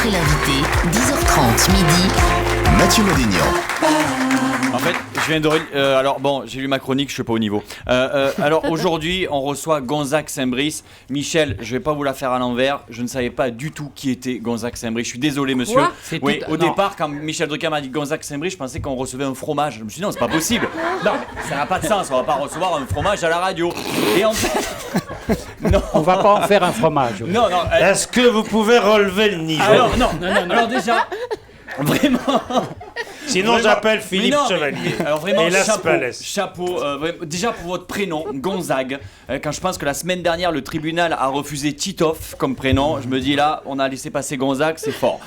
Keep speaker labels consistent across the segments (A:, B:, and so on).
A: après l'invité, 10h30 midi.
B: Mathieu Madénian.
C: En fait, je viens de... alors bon, j'ai lu ma chronique, je suis pas au niveau. Alors aujourd'hui, on reçoit Gonzague Saint-Brice. Michel, je vais pas vous la faire à l'envers. Je ne savais pas du tout qui était Gonzague Saint-Brice. Je suis désolé, monsieur.
D: Quoi
C: Oui, au départ, quand Michel Drucker m'a dit Gonzague Saint-Brice, je pensais qu'on recevait un fromage. Je me suis dit non, c'est pas possible. Non, ça n'a pas de sens. On va pas recevoir un fromage à la radio. Et en fait, non.
D: On va pas en faire un fromage.
C: Non, non.
E: Est-ce que vous pouvez relever le niveau?
C: Alors non. Alors déjà, vraiment.
E: Sinon,
C: Vraiment.
E: j'appelle Philippe
C: Mais non,
E: Chevalier.
C: Alors vraiment,
E: Et Las
C: chapeau,
E: Palais.
C: déjà pour votre prénom, Gonzague. Quand je pense que la semaine dernière, le tribunal a refusé Titoff comme prénom, je me dis là, on a laissé passer Gonzague, c'est fort.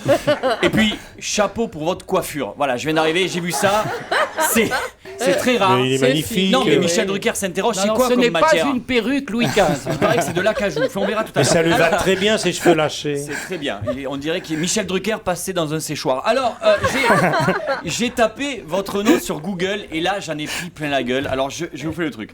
C: Et puis, chapeau pour votre coiffure. Voilà, je viens d'arriver, j'ai vu ça. C'est très rare.
E: Mais il est magnifique.
C: Non, mais Michel Drucker s'interroge, c'est
D: Non,
C: quoi
D: ce
C: comme
D: n'est pas
C: matière?
D: une perruque Louis XV.
C: Il paraît que c'est de l'acajou. On verra tout à
E: Mais
C: l'heure.
E: ça lui va très bien, ses cheveux lâchés.
C: C'est très bien. On dirait que Michel Drucker passait dans un séchoir. Alors, j'ai tapé votre nom sur Google et là, j'en ai pris plein la gueule. Alors, je vous fais le truc.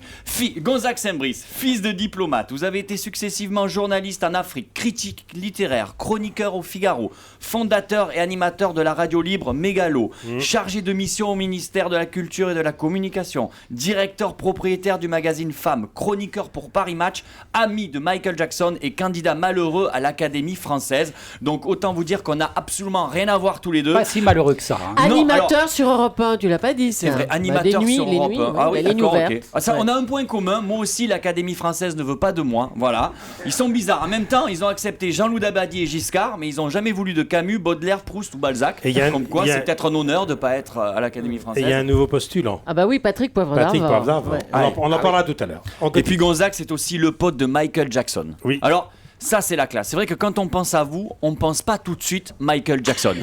C: Gonzague Saint-Brice, fils de diplomate. Vous avez été successivement journaliste en Afrique, critique littéraire, chroniqueur au Figaro, fondateur et animateur de la radio libre Mégalo, chargé de mission au ministère de la Culture et de la Communication, directeur propriétaire du magazine Femmes, chroniqueur pour Paris Match, ami de Michael Jackson et candidat malheureux à l'Académie française. Donc autant vous dire qu'on n'a absolument rien à voir tous les deux.
D: Pas si malheureux que ça. hein.
C: Non,
F: Animateur
C: alors-
F: sur Europe 1, tu l'as pas dit ça.
C: C'est vrai, animateur
F: des nuits,
C: sur
F: les
C: Europe
F: nuits,
C: 1. Ah oui,
F: les lignes
C: d'accord,
F: ouvertes.
C: ok. Ah, ça,
F: Ouais.
C: on a un point commun. Moi aussi, l'Académie française ne veut pas de moi. Voilà. Ils sont bizarres. En même temps, ils ont accepté Jean-Loup Dabadi et Giscard, mais ils n'ont jamais voulu de Camus, Baudelaire, Proust ou Balzac.
E: Et il y a un-
C: Comme quoi,
E: il y a-
C: c'est peut-être un honneur de ne pas être à l'Académie
E: Et
C: française.
E: il y a un nouveau postulant.
F: Ah bah oui, Patrick Poivre
E: Patrick
F: d'Arvor.
E: Poivre
F: Ouais.
E: On en parlera tout à l'heure.
C: Et puis Gonzague, c'est aussi le pote de Michael Jackson.
E: Oui.
C: Alors, ça, c'est la classe. C'est vrai que quand on pense à vous, on ne pense pas tout de suite Michael Jackson.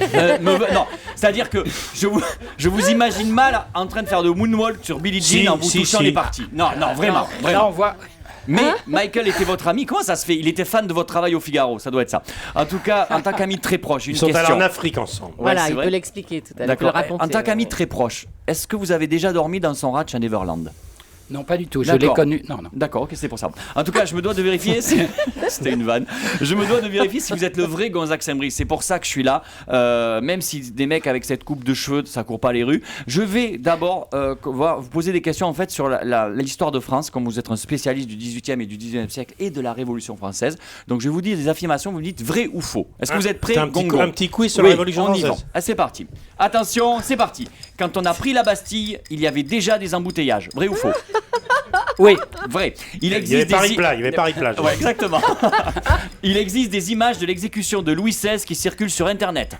C: Non, c'est-à-dire que je vous imagine mal en train de faire de moonwalk sur Billie Jean
E: Si,
C: en vous
E: si,
C: touchant
E: si.
C: les parties. Non, vraiment.
D: Là, on voit.
C: Mais Michael était votre ami. Comment ça se fait? Il était fan de votre travail au Figaro. Ça doit être ça. En tout cas, en tant qu'ami très proche, une
E: Ils sont allés
C: question.
E: en Afrique ensemble.
F: Voilà,
C: c'est
F: il
C: vrai.
F: peut l'expliquer tout à l'heure.
C: D'accord.
F: Il peut le raconter,
C: En tant qu'ami
F: ouais.
C: très proche, est-ce que vous avez déjà dormi dans son ranch à Neverland?
D: Non, pas du tout. Je l'ai
C: D'accord.
D: connu. Non, non.
C: D'accord, ok, c'est pour ça. En tout cas, je me dois de vérifier. C'était une vanne. Je me dois de vérifier si vous êtes le vrai Gonzague Saint-Brice. C'est pour ça que je suis là. Même si des mecs avec cette coupe de cheveux, ça court pas les rues. Je vais d'abord vous poser des questions en fait sur l'histoire de France, comme vous êtes un spécialiste du 18e et du 19e siècle et de la Révolution française. Donc je vais vous dire des affirmations, vous me dites vrai ou faux. Est-ce que vous êtes prêts?
E: C'est un petit quiz sur
C: Oui,
E: la Révolution
C: on y va.
E: française.
C: Ah, c'est parti. Attention, c'est parti. Quand on a pris la Bastille, il y avait déjà des embouteillages. Vrai ou faux?
D: Oui.
C: Vrai.
E: Il y avait Paris plat. Il y avait Paris plat.
C: Ouais, exactement. Il existe des images de l'exécution de Louis XVI qui circulent sur Internet.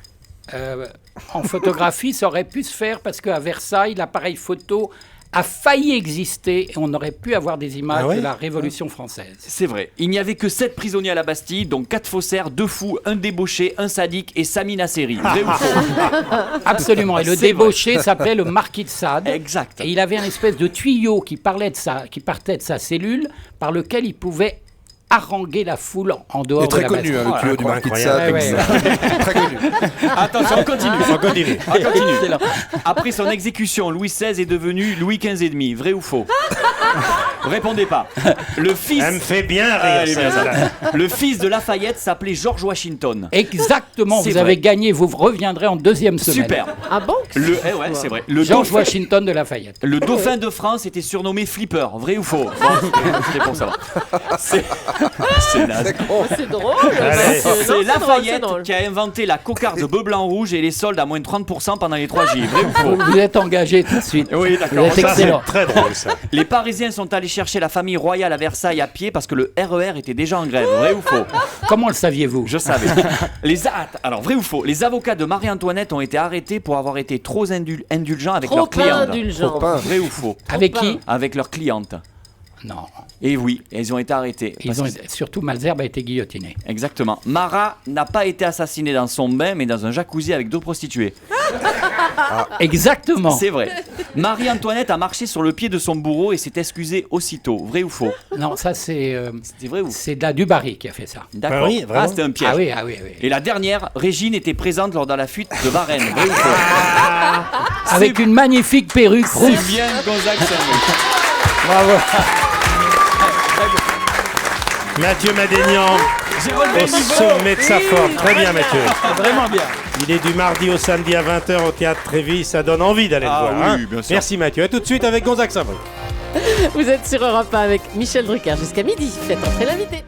D: En photographie, ça aurait pu se faire parce qu'à Versailles, l'appareil photo a failli exister et on aurait pu avoir des images
E: Ah ouais
D: de la Révolution française.
C: C'est vrai. Il n'y avait que 7 prisonniers à la Bastille, donc 4 faussaires, 2 fous, un débauché, un sadique et Sami Nasseri. Vrai ou faux?
D: Absolument. Et le
C: C'est
D: débauché s'appelait le marquis de Sade.
C: Exact.
D: Et il avait un espèce de tuyau qui partait de sa cellule par lequel il pouvait haranguer la foule en dehors
B: Il est
D: de
B: très
D: la
B: connu,
D: Bastille.
B: le tuyau du marquis de Sade.
D: Ouais, ouais.
B: Très connu.
C: Attention, on continue.
E: On continue.
C: On continue. Après son exécution, Louis XVI est devenu Louis XV et demi. Vrai ou faux? Répondez pas. Le fils.
E: Elle me fait bien
C: Ah, elle est
E: rire.
C: bien,
E: celle-là.
C: Le fils de Lafayette s'appelait George Washington.
D: Exactement,
C: C'est
D: vous
C: vrai.
D: avez gagné, vous reviendrez en deuxième semaine.
C: Super.
F: Ah bon?
C: Ouais, c'est vrai. Le
D: George
C: dauphin,
D: Washington de Lafayette.
C: le dauphin de France était surnommé Flipper. Vrai ou faux? C'était pour savoir. C'est naze.
F: C'est drôle.
E: Allez.
C: C'est Lafayette qui a inventé la cocarde bleu blanc rouge et les soldes à moins de 30% pendant les 3 J. Vrai ou faux?
D: Vous êtes engagé tout de suite.
C: Oui,
D: Vous
C: d'accord.
D: êtes
E: Ça, c'est
D: excellent.
E: très drôle, ça.
C: Les Parisiens sont allés chercher la famille royale à Versailles à pied parce que le RER était déjà en grève. Vrai ou faux?
D: Comment le saviez-vous?
C: Je savais. Alors, vrai ou faux? Les avocats de Marie-Antoinette ont été arrêtés pour avoir été trop indulgents avec
F: Trop
C: leurs
F: pas
C: clientes.
F: indulgent.
B: Trop pas.
C: Vrai ou faux?
D: Avec qui?
C: Avec leurs clientes.
D: Non.
C: Et oui, elles ont été arrêtées. Parce
D: Surtout Malzerbe a été guillotiné.
C: Exactement. Marat n'a pas été assassiné dans son bain, mais dans un jacuzzi avec 2 prostituées.
D: Exactement.
C: C'est vrai. Marie-Antoinette a marché sur le pied de son bourreau et s'est excusée aussitôt. Vrai ou faux?
D: Non, ça c'est
C: C'était vrai ou faux?
D: c'est de la Dubarry qui a fait ça.
C: D'accord.
E: Ah oui, vraiment?
C: C'était un piège.
D: Ah oui, ah oui, oui.
C: Et la dernière, Régine était présente lors de la fuite de Varennes. Vrai ou faux?
D: Avec une magnifique perruque
C: C'est
D: rousse.
C: bien Gonzague Saint-Brice.
D: Bravo.
E: Mathieu Madénian,
C: J'ai relevé
E: Au
C: le niveau.
E: sommet de sa forme. Très bien, Mathieu.
D: Vraiment bien.
E: Il est du mardi au samedi à 20h au Théâtre Trévis. Ça donne envie d'aller
C: Ah
E: le voir.
C: oui,
E: hein.
C: bien sûr.
E: Merci, Mathieu. À tout de suite avec Gonzague Saint-Brieuc.
F: Vous êtes sur Europe 1 avec Michel Drucker jusqu'à midi. Faites entrer l'invité.